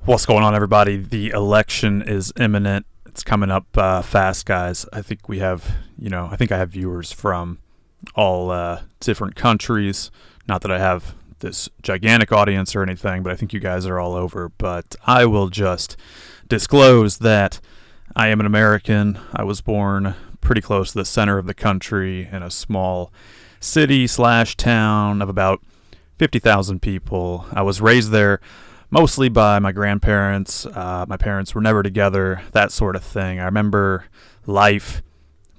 What's going on, everybody? The election is imminent. It's coming up fast, guys. I think we have, I think I have viewers from all different countries. Not that I have this gigantic audience or anything, but I think you guys are all over. But I will just disclose that I am an American. I was born pretty close to the center of the country in a small city/town of about 50,000 people. I was raised there mostly by my grandparents. My parents were never together, that sort of thing. I remember life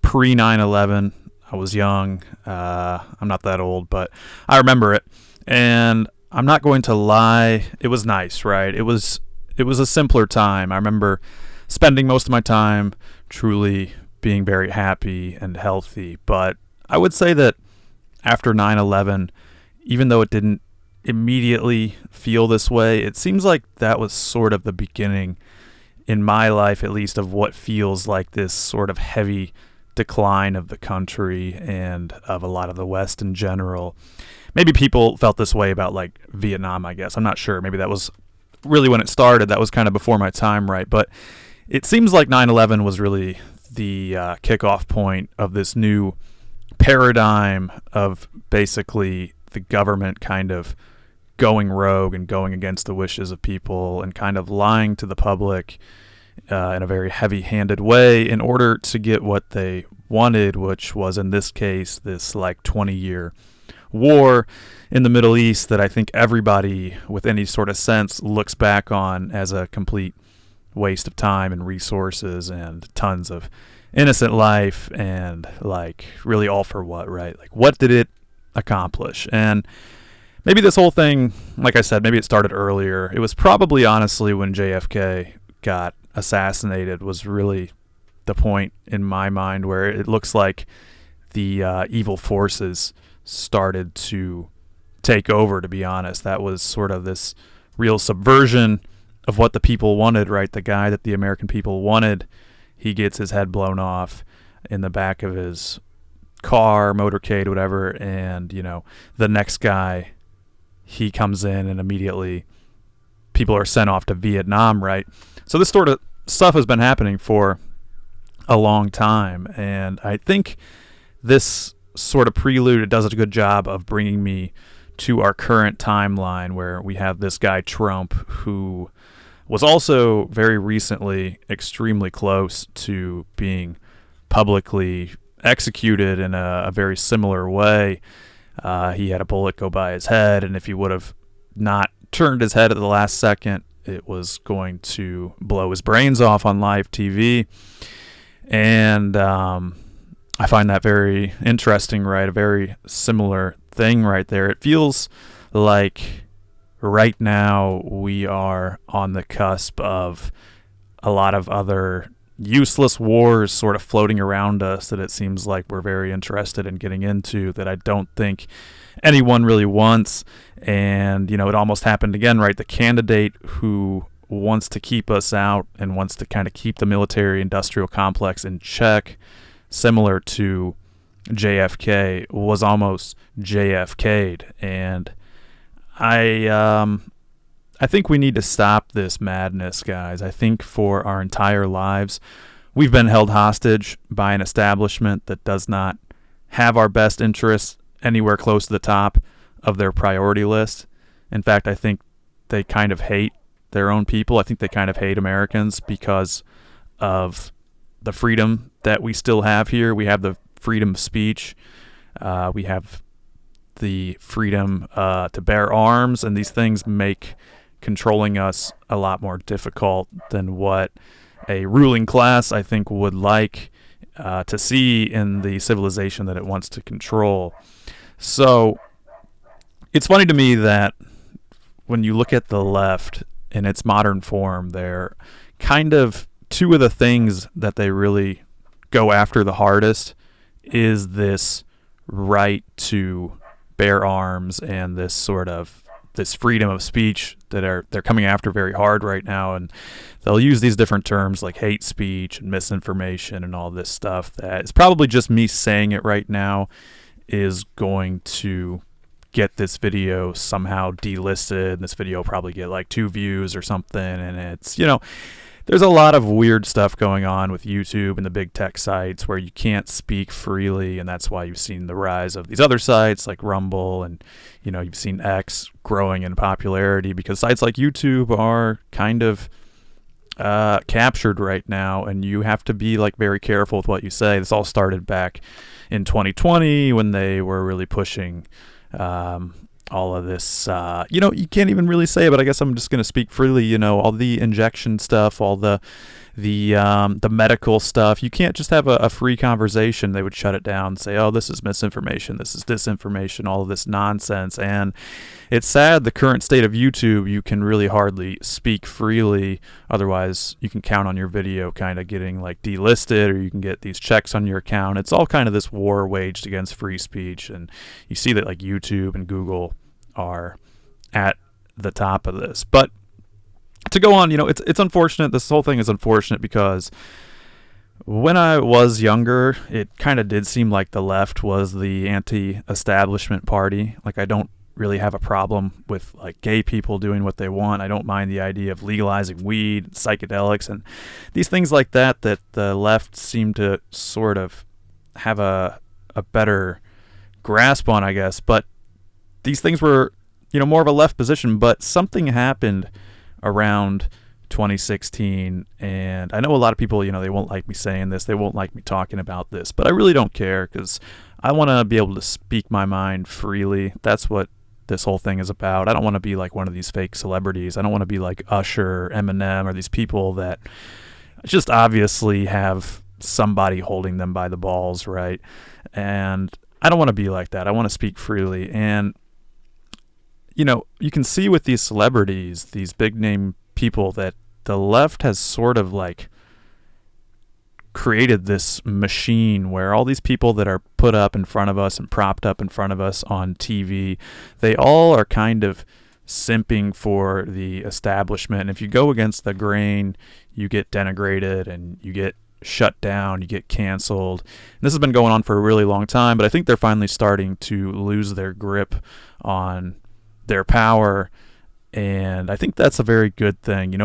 pre 9/11. I was young. I'm not that old, but I remember it. And I'm not going to lie, it was nice, right? It was a simpler time. I remember spending most of my time truly being very happy and healthy. But I would say that after 9/11, even though it didn't immediately feel this way, it seems like that was sort of the beginning, in my life at least, of what feels like this sort of heavy decline of the country and of a lot of the West in general. Maybe people felt this way about like Vietnam, I guess. I'm not sure. Maybe that was really when it started. That was kind of before my time, right? But it seems like 9/11 was really the kickoff point of this new paradigm of basically the government kind of going rogue and going against the wishes of people and kind of lying to the public in a very heavy-handed way in order to get what they wanted, which was, in this case, this like 20-year war in the Middle East that I think everybody with any sort of sense looks back on as a complete waste of time and resources and tons of innocent life, and like really all for what, right? Like, what did it accomplish? And maybe this whole thing, like I said, maybe it started earlier. It was probably, honestly, when JFK got assassinated was really the point in my mind where it looks like the evil forces started to take over, to be honest. That was sort of this real subversion of what the people wanted, right? The guy that the American people wanted, he gets his head blown off in the back of his car, motorcade, whatever, and, the next guy, he comes in and immediately people are sent off to Vietnam, right? So this sort of stuff has been happening for a long time, and I think this sort of prelude, it does a good job of bringing me to our current timeline where we have this guy Trump, who was also very recently extremely close to being publicly executed in a very similar way. He had a bullet go by his head, and if he would have not turned his head at the last second, it was going to blow his brains off on live TV. And I find that very interesting, right? A very similar thing right there. It feels like right now we are on the cusp of a lot of other useless wars sort of floating around us that it seems like we're very interested in getting into, that I don't think anyone really wants. And, it almost happened again, right? The candidate who wants to keep us out and wants to kind of keep the military industrial complex in check, similar to JFK, was almost JFK'd. And I think we need to stop this madness, guys. I think for our entire lives, we've been held hostage by an establishment that does not have our best interests anywhere close to the top of their priority list. In fact, I think they kind of hate their own people. I think they kind of hate Americans because of the freedom that we still have here. We have the freedom of speech. We have the freedom to bear arms, and these things make controlling us a lot more difficult than what a ruling class, I think, would like to see in the civilization that it wants to control. So it's funny to me that when you look at the left in its modern form, they're kind of two of the things that they really go after the hardest is this right to bear arms and this sort of this freedom of speech that they're coming after very hard right now. And they'll use these different terms like hate speech and misinformation and all this stuff that it's probably just me saying it right now is going to get this video somehow delisted. This video will probably get like 2 views or something. And it's, there's a lot of weird stuff going on with YouTube and the big tech sites where you can't speak freely. And that's why you've seen the rise of these other sites like Rumble, and, you've seen X growing in popularity because sites like YouTube are kind of captured right now, and you have to be like very careful with what you say. This all started back in 2020 when they were really pushing all of this, you can't even really say it, but I guess I'm just going to speak freely, all the injection stuff, all the medical stuff. You can't just have a free conversation. They would shut it down and say, oh, this is misinformation, this is disinformation, all of this nonsense. And it's sad, the current state of YouTube, you can really hardly speak freely. Otherwise, you can count on your video kind of getting like delisted, or you can get these checks on your account. It's all kind of this war waged against free speech. And you see that like YouTube and Google are at the top of this. But to go on, it's unfortunate. This whole thing is unfortunate because when I was younger, it kind of did seem like the left was the anti-establishment party. Like, I don't really have a problem with like gay people doing what they want. I don't mind the idea of legalizing weed, psychedelics, and these things like that the left seemed to sort of have a better grasp on, I guess. But these things were, more of a left position. But something happened around 2016, and I know a lot of people, they won't like me saying this, they won't like me talking about this, but I really don't care because I want to be able to speak my mind freely. That's what this whole thing is about. I don't want to be like one of these fake celebrities. I don't want to be like Usher, Eminem, or these people that just obviously have somebody holding them by the balls, right? And I don't want to be like that. I want to speak freely. And you can see with these celebrities, these big name people, that the left has sort of like created this machine where all these people that are put up in front of us and propped up in front of us on TV, they all are kind of simping for the establishment. And if you go against the grain, you get denigrated and you get shut down, you get canceled. And this has been going on for a really long time, but I think they're finally starting to lose their grip on their power, and I think that's a very good thing.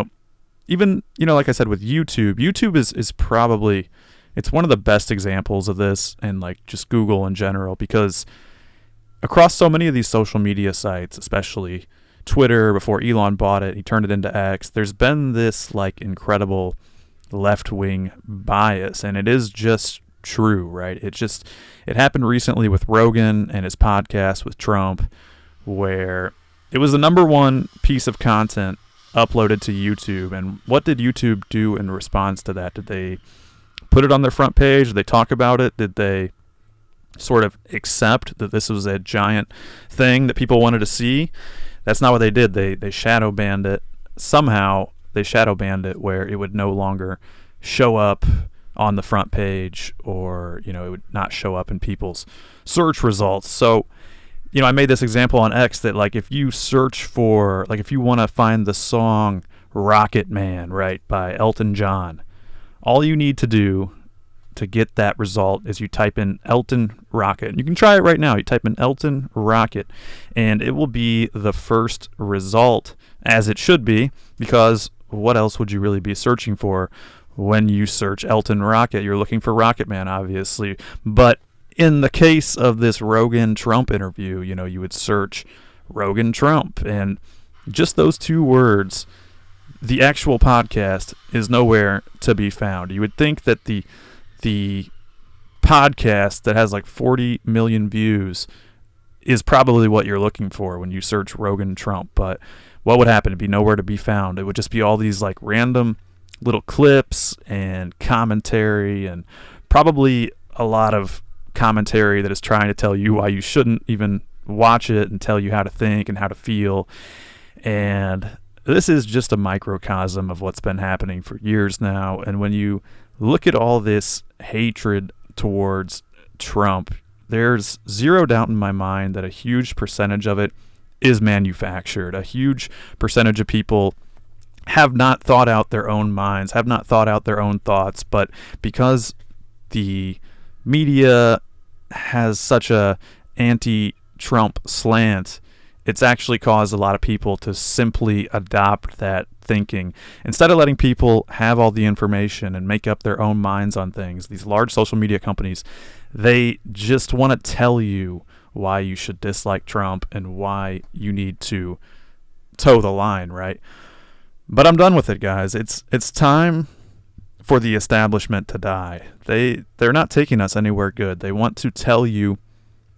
Even like I said with YouTube is probably, it's one of the best examples of this, and like just Google in general, because across so many of these social media sites, especially Twitter, before Elon bought it, he turned it into X, there's been this like incredible left-wing bias, and it is just true, right? It happened recently with Rogan and his podcast with Trump, where it was the number one piece of content uploaded to YouTube. And what did YouTube do in response to that? Did they put it on their front page? Did they talk about it? Did they sort of accept that this was a giant thing that people wanted to see? That's not what they did. They shadow banned it. Somehow they shadow banned it where it would no longer show up on the front page, or it would not show up in people's search results. So I made this example on X that like if you search for, like if you want to find the song Rocket Man, right, by Elton John, all you need to do to get that result is you type in Elton Rocket. You can try it right now. You type in Elton Rocket, and it will be the first result, as it should be, because what else would you really be searching for when you search Elton Rocket? You're looking for Rocket Man, obviously. But in the case of this Rogan Trump interview, you would search Rogan Trump, and just those 2 words, the actual podcast is nowhere to be found. You would think that the podcast that has like 40 million views is probably what you're looking for when you search Rogan Trump, but what would happen? It'd be nowhere to be found. It would just be all these like random little clips and commentary, and probably a lot of commentary that is trying to tell you why you shouldn't even watch it and tell you how to think and how to feel. And this is just a microcosm of what's been happening for years now. And when you look at all this hatred towards Trump, there's zero doubt in my mind that a huge percentage of it is manufactured. A huge percentage of people have not thought out their own minds, have not thought out their own thoughts, but because the media has such a Trump slant, it's actually caused a lot of people to simply adopt that thinking. Instead of letting people have all the information and make up their own minds on things, these large social media companies, they just want to tell you why you should dislike Trump and why you need to toe the line, right? But I'm done with it, guys. It's time for the establishment to die. They're not taking us anywhere good. They want to tell you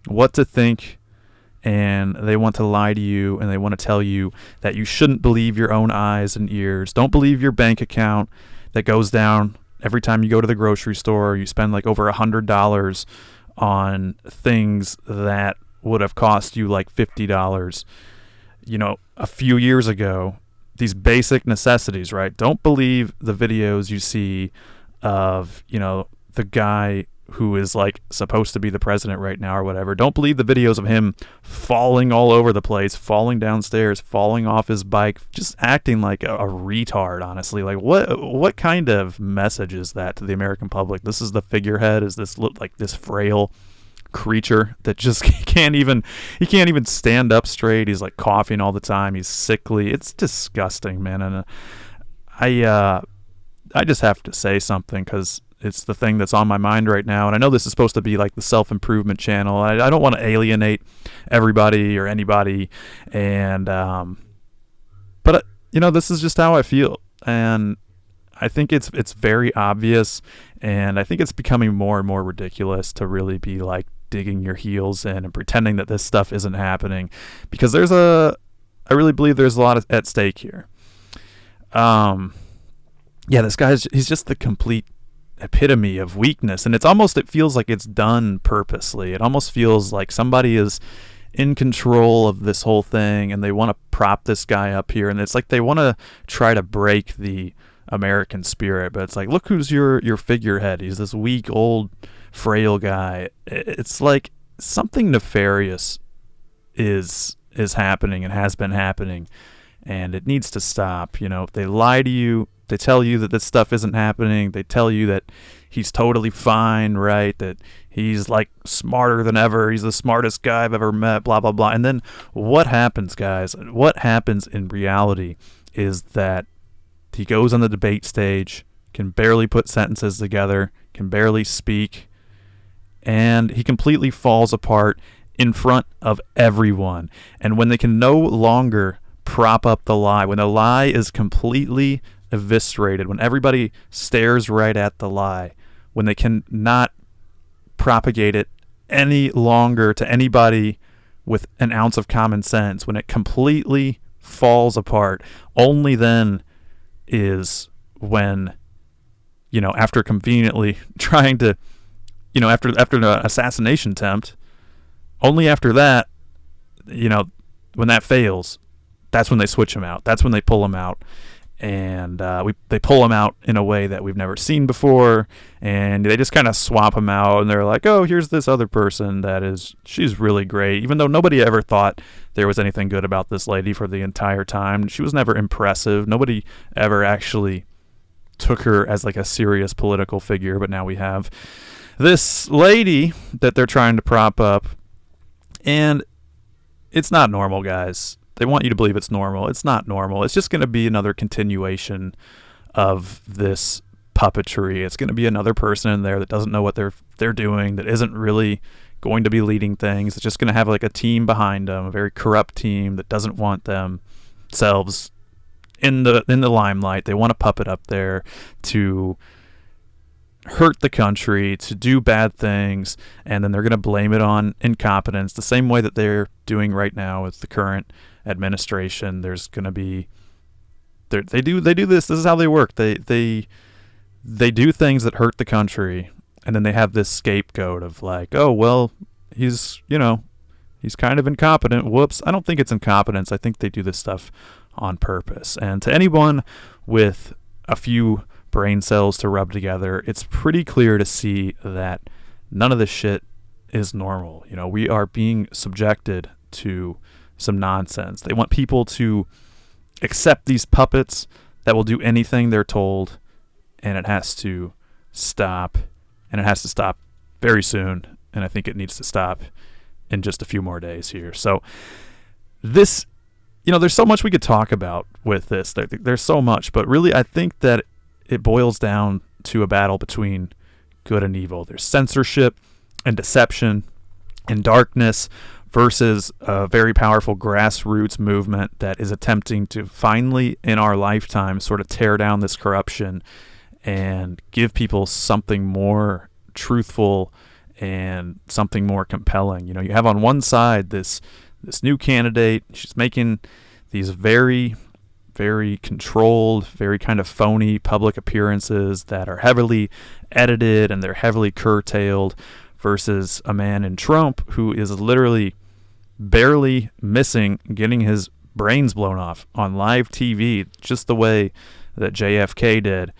what to think, and they want to lie to you, and they want to tell you that you shouldn't believe your own eyes and ears. Don't believe your bank account that goes down every time you go to the grocery store. You spend like over $100 on things that would have cost you like $50, a few years ago. These basic necessities, right? Don't believe the videos you see of, the guy who is like supposed to be the president right now or whatever. Don't believe the videos of him falling all over the place, falling downstairs, falling off his bike, just acting like a retard, honestly. Like what kind of message is that to the American public? This is the figurehead? Is this like this frail creature that just can't even stand up straight? He's like coughing all the time. He's sickly. It's disgusting, man. And I just have to say something because it's the thing that's on my mind right now. And I know this is supposed to be like the self-improvement channel. I don't want to alienate everybody or anybody. And, but this is just how I feel. And I think it's very obvious. And I think it's becoming more and more ridiculous to really be like digging your heels in and pretending that this stuff isn't happening, because I really believe there's a lot at stake here. This he's just the complete epitome of weakness, and it feels like it's done purposely. It almost feels like somebody is in control of this whole thing, and they want to prop this guy up here, and it's like they want to try to break the American spirit. But it's like, look who's your figurehead. He's this weak, old, frail guy. It's like something nefarious is happening and has been happening, and it needs to stop. They lie to you. They tell you that this stuff isn't happening. They tell you that he's totally fine, right? That he's like smarter than ever. He's the smartest guy I've ever met, blah, blah, blah. And then what happens, guys? What happens in reality is that he goes on the debate stage, can barely put sentences together, can barely speak, and he completely falls apart in front of everyone. And when they can no longer prop up the lie, when the lie is completely eviscerated, when everybody stares right at the lie, when they cannot propagate it any longer to anybody with an ounce of common sense, when it completely falls apart, only then is when, after conveniently trying to, after an assassination attempt, only after that, when that fails, that's when they switch him out. That's when they pull him out. And they pull him out in a way that we've never seen before, and they just kind of swap him out, and they're like, oh, here's this other person she's really great, even though nobody ever thought there was anything good about this lady for the entire time. She was never impressive. Nobody ever actually took her as like a serious political figure, but now we have this lady that they're trying to prop up, and it's not normal, guys. They want you to believe it's normal. It's not normal. It's just going to be another continuation of this puppetry. It's going to be another person in there that doesn't know what they're doing, that isn't really going to be leading things. It's just going to have like a team behind them, a very corrupt team that doesn't want themselves in the limelight. They want to puppet up there to hurt the country, to do bad things, and then they're going to blame it on incompetence, the same way that they're doing right now with the current administration. There's going to be they do this is how they work. They do things that hurt the country, and then they have this scapegoat of like, oh well, he's kind of incompetent. Whoops. I don't think it's incompetence. I think they do this stuff on purpose. And to anyone with a few brain cells to rub together, it's pretty clear to see that none of this shit is normal. We are being subjected to some nonsense. They want people to accept these puppets that will do anything they're told, and it has to stop, and it has to stop very soon. And I think it needs to stop in just a few more days here. So this, there's so much we could talk about with this. There's so much, but really I think that it boils down to a battle between good and evil. There's censorship and deception and darkness versus a very powerful grassroots movement that is attempting to finally, in our lifetime, sort of tear down this corruption and give people something more truthful and something more compelling. You have on one side this new candidate. She's making these very, very controlled, very kind of phony public appearances that are heavily edited and they're heavily curtailed, versus a man in Trump who is literally barely missing getting his brains blown off on live TV, just the way that JFK did.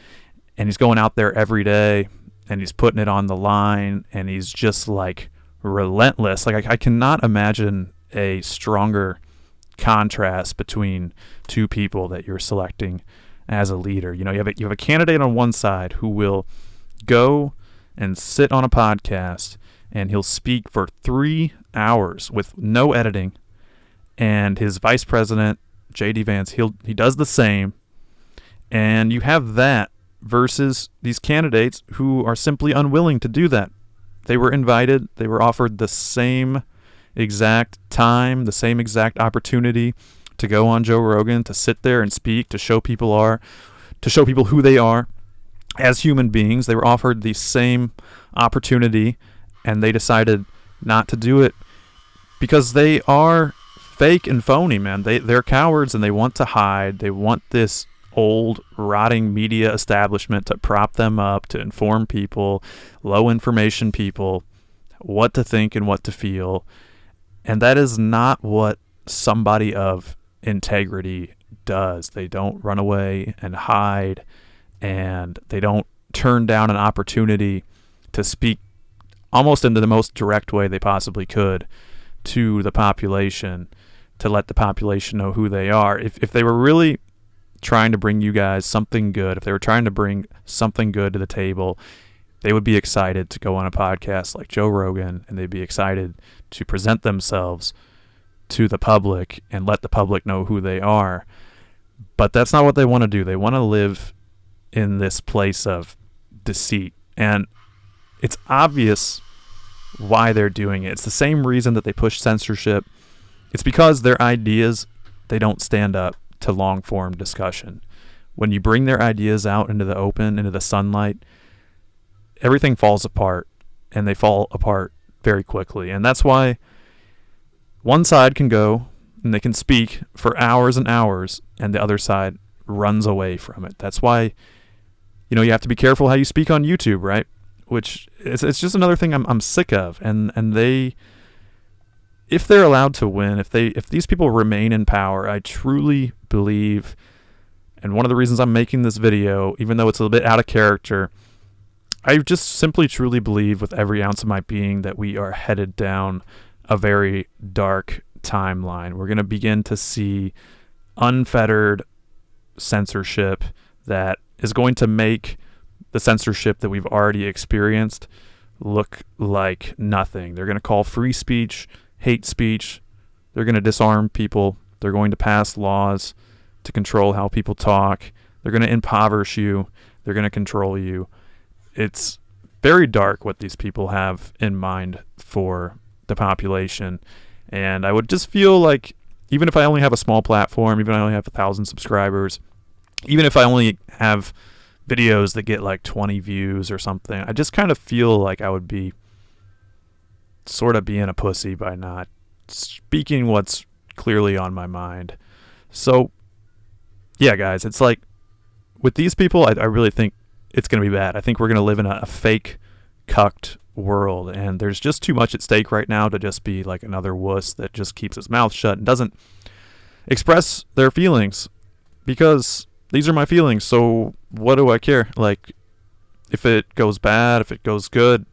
And he's going out there every day and he's putting it on the line, and he's just like relentless. Like I cannot imagine a stronger contrast between two people that you're selecting as a leader. You have a candidate on one side who will go and sit on a podcast and he'll speak for 3 hours with no editing, and his vice president JD Vance, he does the same. And you have that versus these candidates who are simply unwilling to do that. They were invited, they were offered the same exact time, the same exact opportunity to go on Joe Rogan, to sit there and speak, to show people who they are as human beings. They were offered the same opportunity, and they decided not to do it because they are fake and phony, man. They're cowards, and they want to hide. They want this old, rotting media establishment to prop them up, to inform people, low information people, what to think and what to feel. And that is not what somebody of integrity does. They don't run away and hide, and they don't turn down an opportunity to speak almost in the most direct way they possibly could to the population, to let the population know who they are. If they were really trying to bring you guys something good, if they were trying to bring something good to the table, they would be excited to go on a podcast like Joe Rogan, and they'd be excited to present themselves to the public and let the public know who they are. But that's not what they want to do. They want to live in this place of deceit. And it's obvious why they're doing it. It's the same reason that they push censorship. It's because their ideas, they don't stand up to long-form discussion. When you bring their ideas out into the open, into the sunlight, everything falls apart, and they fall apart very quickly. And that's why one side can go and they can speak for hours and hours, and the other side runs away from it. That's why, you have to be careful how you speak on YouTube, right? Which it's just another thing I'm sick of. And they, if they're allowed to win, if these people remain in power, I truly believe, and one of the reasons I'm making this video, even though it's a little bit out of character, I just simply truly believe with every ounce of my being that we are headed down a very dark timeline. We're going to begin to see unfettered censorship that is going to make the censorship that we've already experienced look like nothing. They're going to call free speech hate speech. They're going to disarm people. They're going to pass laws to control how people talk. They're going to impoverish you. They're going to control you. It's very dark what these people have in mind for the population. And I would just feel like, even if I only have a small platform, even if I only have 1,000 subscribers, even if I only have videos that get like 20 views or something, I just kind of feel like I would be sort of being a pussy by not speaking what's clearly on my mind. So, yeah, guys, it's like with these people, I really think it's going to be bad. I think we're going to live in a fake, cucked world, and there's just too much at stake right now to just be like another wuss that just keeps his mouth shut and doesn't express their feelings, because these are my feelings. So what do I care? Like, if it goes bad, if it goes good,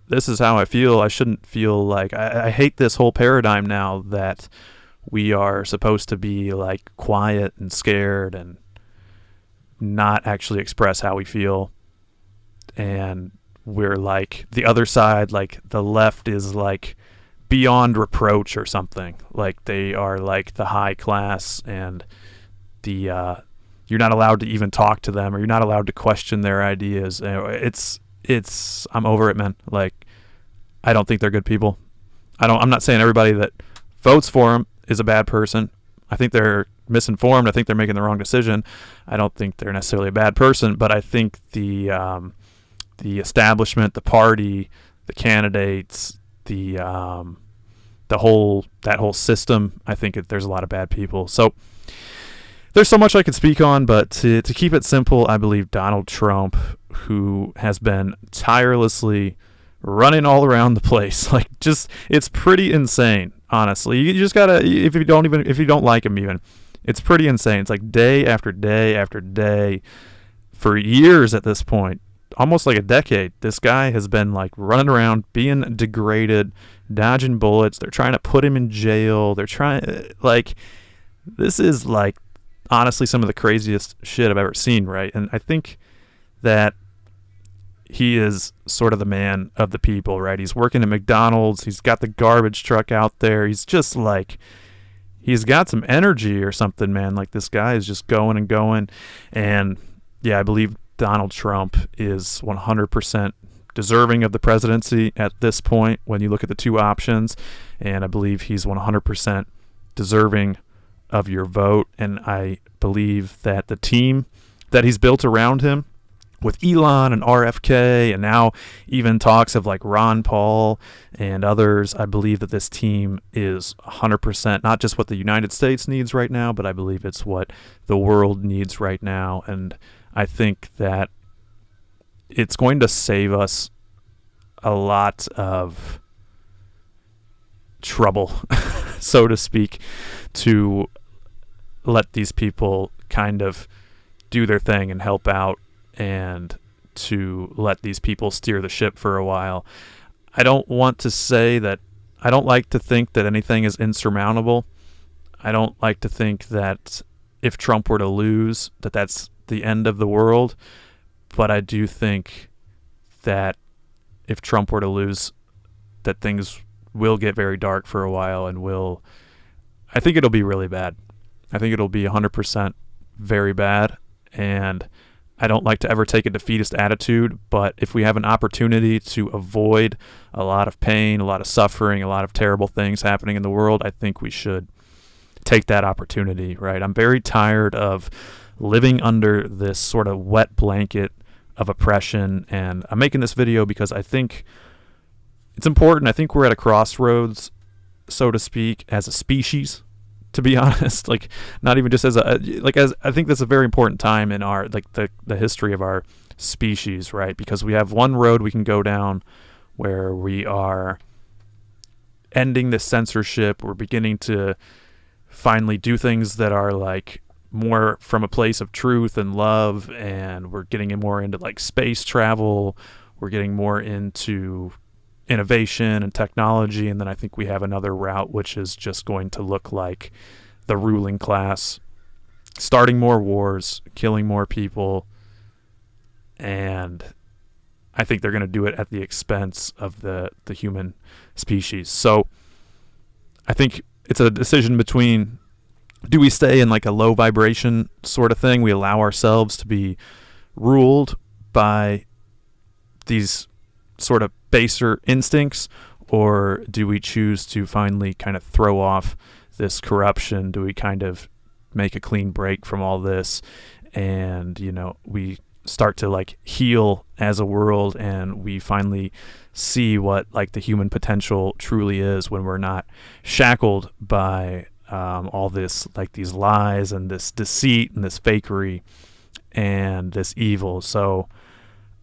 this is how I feel. I shouldn't feel like I hate this whole paradigm now that we are supposed to be like quiet and scared and not actually express how we feel. And we're like the other side, like the left is like beyond reproach or something. Like they are like the high class, and the you're not allowed to even talk to them, or you're not allowed to question their ideas. It's I'm over it, man. Like, I don't think they're good people. I'm not saying everybody that votes for them is a bad person. I think they're misinformed. I think they're making the wrong decision. I don't think they're necessarily a bad person, but I think the establishment, the party, the candidates, that whole system, I think there's a lot of bad people. So there's so much I could speak on, but to keep it simple, I believe Donald Trump, who has been tirelessly running all around the place, like, just, it's pretty insane. Honestly, you just gotta, if you don't like him even, it's pretty insane. It's like day after day after day for years at this point, almost like a decade. This guy has been like running around, being degraded, dodging bullets. They're trying to put him in jail. They're trying, like, this is like honestly some of the craziest shit I've ever seen, right? And I think that he is sort of the man of the people, right? He's working at McDonald's. He's got the garbage truck out there. He's just like, he's got some energy or something, man. Like, this guy is just going and going. And yeah, I believe Donald Trump is 100% deserving of the presidency at this point when you look at the two options. And I believe he's 100% deserving of your vote. And I believe that the team that he's built around him, with Elon and RFK, and now even talks of like Ron Paul and others, I believe that this team is 100% not just what the United States needs right now, but I believe it's what the world needs right now. And I think that it's going to save us a lot of trouble, so to speak, to let these people kind of do their thing and help out, and to let these people steer the ship for a while. I don't want to say that, I don't like to think that anything is insurmountable. I don't like to think that if Trump were to lose, that that's the end of the world. But I do think that if Trump were to lose, that things will get very dark for a while, and I think it'll be really bad. I think it'll be 100% very bad. And I don't like to ever take a defeatist attitude, but if we have an opportunity to avoid a lot of pain, a lot of suffering, a lot of terrible things happening in the world, I think we should take that opportunity, right? I'm very tired of living under this sort of wet blanket of oppression, and I'm making this video because I think it's important. I think we're at a crossroads, so to speak, as a species, to be honest. Like, not even just as I think that's a very important time in our, like, the history of our species, right? Because we have one road we can go down where we are ending this censorship. We're beginning to finally do things that are like more from a place of truth and love, and we're getting more into like space travel. We're getting more into innovation and technology. And then I think we have another route, which is just going to look like the ruling class starting more wars, killing more people, and I think they're going to do it at the expense of the human species. So I think it's a decision between, do we stay in like a low vibration sort of thing? We allow ourselves to be ruled by these sort of baser instincts, or do we choose to finally kind of throw off this corruption? Do we kind of make a clean break from all this, and we start to like heal as a world, and we finally see what like the human potential truly is when we're not shackled by all this, like these lies and this deceit and this fakery and this evil. So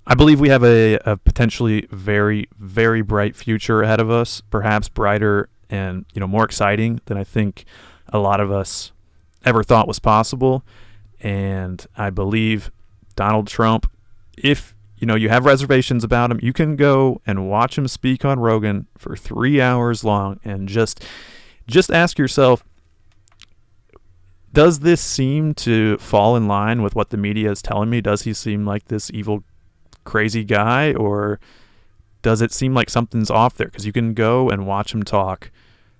I believe we have a potentially very, very bright future ahead of us, perhaps brighter and more exciting than I think a lot of us ever thought was possible. And I believe Donald Trump, if you have reservations about him, you can go and watch him speak on Rogan for 3 hours long and just ask yourself, does this seem to fall in line with what the media is telling me? Does he seem like this evil, crazy guy, or does it seem like something's off there? Because you can go and watch him talk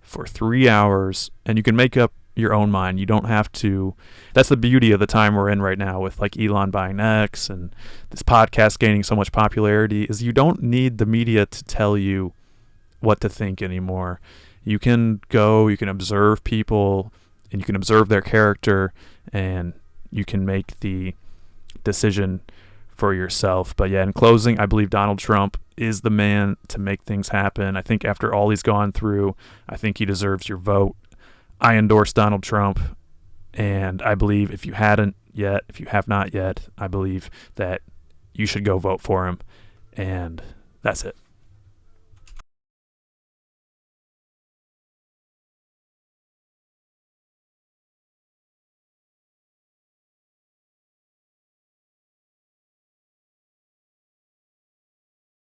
for 3 hours and you can make up your own mind. You don't have to. That's the beauty of the time we're in right now with like Elon buying X and this podcast gaining so much popularity, is you don't need the media to tell you what to think anymore. You can go, you can observe people, and you can observe their character, and you can make the decision for yourself. But yeah, in closing, I believe Donald Trump is the man to make things happen. I think after all he's gone through, I think he deserves your vote. I endorse Donald Trump, and I believe if you have not yet, I believe that you should go vote for him. And that's it.